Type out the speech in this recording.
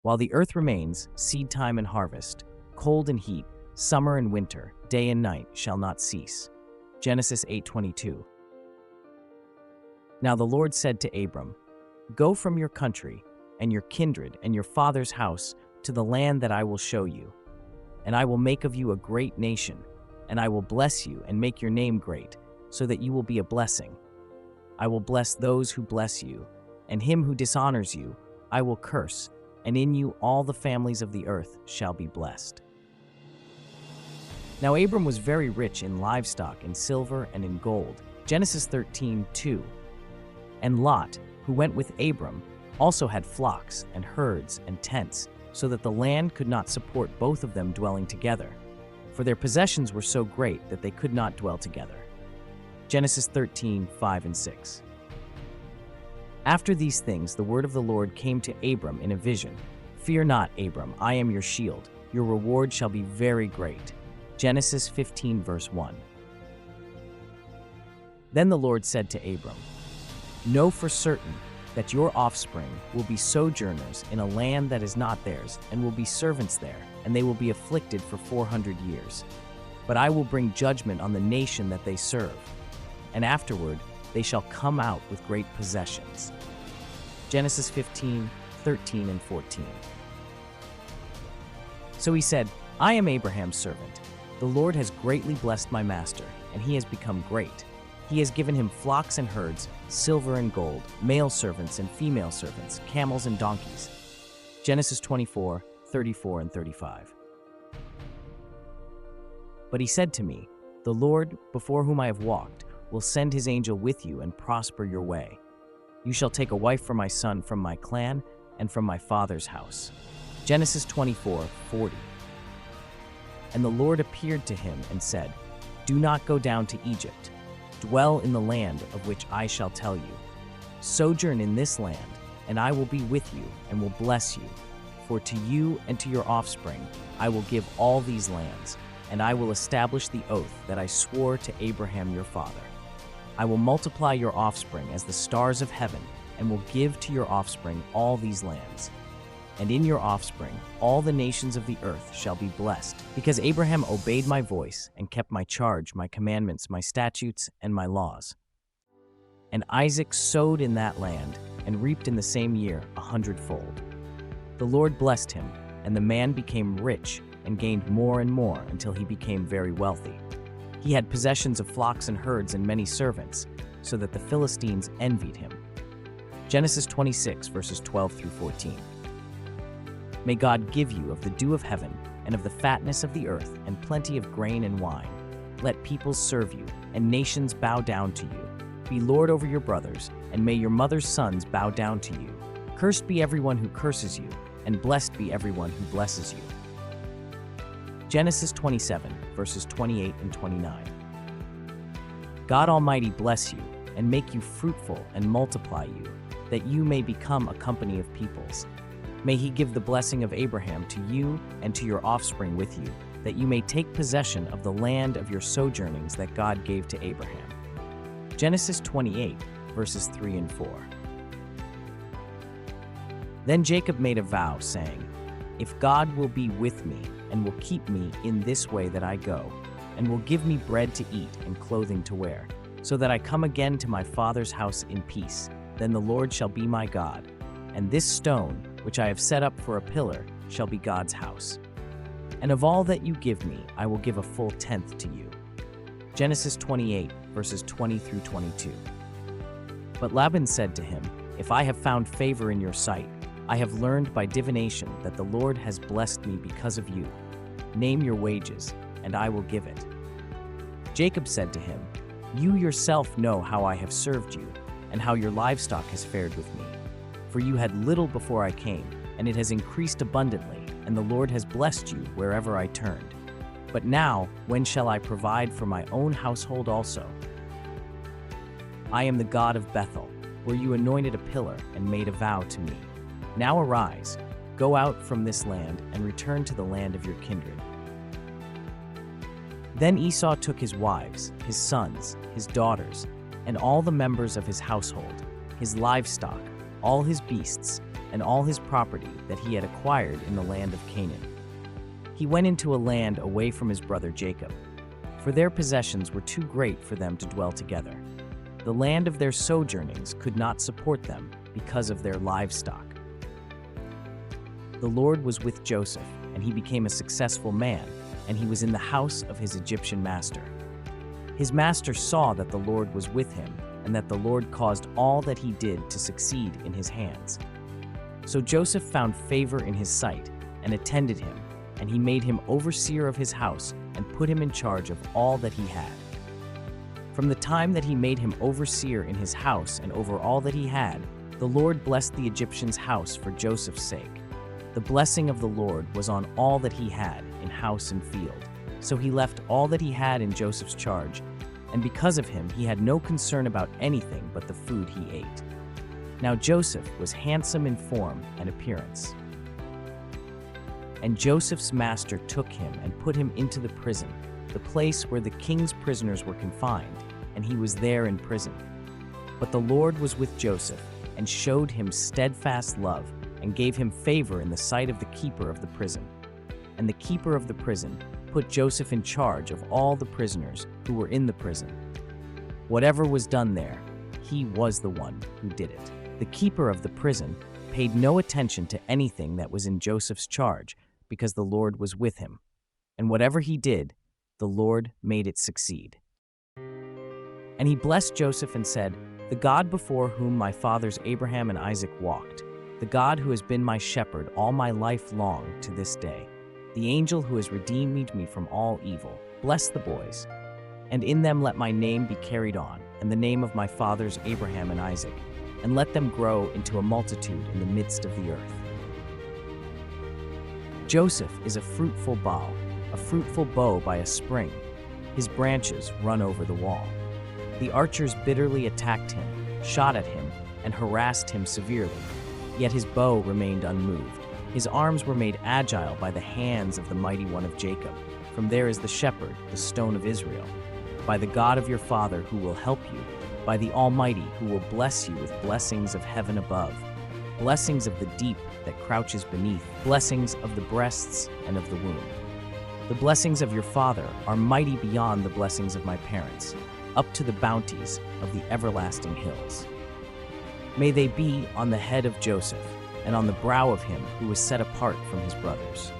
While the earth remains, seed time and harvest, cold and heat, summer and winter, day and night shall not cease. Genesis 8:22. Now the Lord said to Abram, Go from your country and your kindred and your father's house to the land that I will show you. And I will make of you a great nation, and I will bless you and make your name great, so that you will be a blessing. I will bless those who bless you, and him who dishonors you I will curse, and in you all the families of the earth shall be blessed. Now Abram was very rich in livestock, in silver, and in gold. Genesis 13:2. And Lot, who went with Abram, also had flocks and herds and tents, so that the land could not support both of them dwelling together, for their possessions were so great that they could not dwell together. Genesis 13:5 and 6. After these things, the word of the Lord came to Abram in a vision. Fear not, Abram, I am your shield. Your reward shall be very great. Genesis 15 verse 1. Then the Lord said to Abram, Know for certain that your offspring will be sojourners in a land that is not theirs, and will be servants there, and they will be afflicted for 400 years. But I will bring judgment on the nation that they serve, and afterward they shall come out with great possessions. Genesis 15:13 and 14. So he said, I am Abraham's servant. The Lord has greatly blessed my master, and he has become great. He has given him flocks and herds, silver and gold, male servants and female servants, camels and donkeys. Genesis 24:34 and 35. But he said to me, The Lord, before whom I have walked, will send his angel with you and prosper your way. You shall take a wife for my son from my clan and from my father's house. Genesis 24:40. And the Lord appeared to him and said, Do not go down to Egypt. Dwell in the land of which I shall tell you. Sojourn in this land, and I will be with you and will bless you. For to you and to your offspring I will give all these lands, and I will establish the oath that I swore to Abraham your father. I will multiply your offspring as the stars of heaven, and will give to your offspring all these lands. And in your offspring all the nations of the earth shall be blessed, because Abraham obeyed my voice and kept my charge, my commandments, my statutes, and my laws. And Isaac sowed in that land and reaped in the same year 100-fold. The Lord blessed him, and the man became rich and gained more and more until he became very wealthy. He had possessions of flocks and herds and many servants, so that the Philistines envied him. Genesis 26 verses 12 through 14. May God give you of the dew of heaven and of the fatness of the earth and plenty of grain and wine. Let peoples serve you and nations bow down to you. Be Lord over your brothers, and may your mother's sons bow down to you. Cursed be everyone who curses you, and blessed be everyone who blesses you. Genesis 27 verses 28 and 29. God Almighty bless you and make you fruitful and multiply you, that you may become a company of peoples. May he give the blessing of Abraham to you and to your offspring with you, that you may take possession of the land of your sojournings that God gave to Abraham. Genesis 28, verses 3 and 4. Then Jacob made a vow, saying, If God will be with me and will keep me in this way that I go, and will give me bread to eat and clothing to wear, so that I come again to my father's house in peace, then the Lord shall be my God, and this stone, which I have set up for a pillar, shall be God's house. And of all that you give me, I will give a full tenth to you. Genesis 28, verses 20 through 22. But Laban said to him, If I have found favor in your sight, I have learned by divination that the Lord has blessed me because of you. Name your wages, and I will give it. Jacob said to him, You yourself know how I have served you, and how your livestock has fared with me. For you had little before I came, and it has increased abundantly, and the Lord has blessed you wherever I turned. But now, when shall I provide for my own household also? I am the God of Bethel, where you anointed a pillar and made a vow to me. Now arise, go out from this land, and return to the land of your kindred. Then Esau took his wives, his sons, his daughters, and all the members of his household, his livestock, all his beasts, and all his property that he had acquired in the land of Canaan. He went into a land away from his brother Jacob, for their possessions were too great for them to dwell together. The land of their sojournings could not support them because of their livestock. The Lord was with Joseph, and he became a successful man, and he was in the house of his Egyptian master. His master saw that the Lord was with him, and that the Lord caused all that he did to succeed in his hands. So Joseph found favor in his sight, and attended him, and he made him overseer of his house, and put him in charge of all that he had. From the time that he made him overseer in his house and over all that he had, the Lord blessed the Egyptian's house for Joseph's sake. The blessing of the Lord was on all that he had in house and field. So he left all that he had in Joseph's charge, and because of him he had no concern about anything but the food he ate. Now Joseph was handsome in form and appearance. And Joseph's master took him and put him into the prison, the place where the king's prisoners were confined, and he was there in prison. But the Lord was with Joseph, and showed him steadfast love, and gave him favor in the sight of the keeper of the prison. And the keeper of the prison put Joseph in charge of all the prisoners who were in the prison. Whatever was done there, he was the one who did it. The keeper of the prison paid no attention to anything that was in Joseph's charge, because the Lord was with him. And whatever he did, the Lord made it succeed. And he blessed Joseph and said, "The God before whom my fathers Abraham and Isaac walked, the God who has been my shepherd all my life long to this day, the angel who has redeemed me from all evil, bless the boys, and in them let my name be carried on, and the name of my fathers Abraham and Isaac, and let them grow into a multitude in the midst of the earth." Joseph is a fruitful bow by a spring. His branches run over the wall. The archers bitterly attacked him, shot at him, and harassed him severely. Yet his bow remained unmoved. His arms were made agile by the hands of the mighty one of Jacob. From there is the shepherd, the stone of Israel. By the God of your father who will help you, by the Almighty who will bless you with blessings of heaven above, blessings of the deep that crouches beneath, blessings of the breasts and of the womb. The blessings of your father are mighty beyond the blessings of my parents, up to the bounties of the everlasting hills. May they be on the head of Joseph, and on the brow of him who was set apart from his brothers.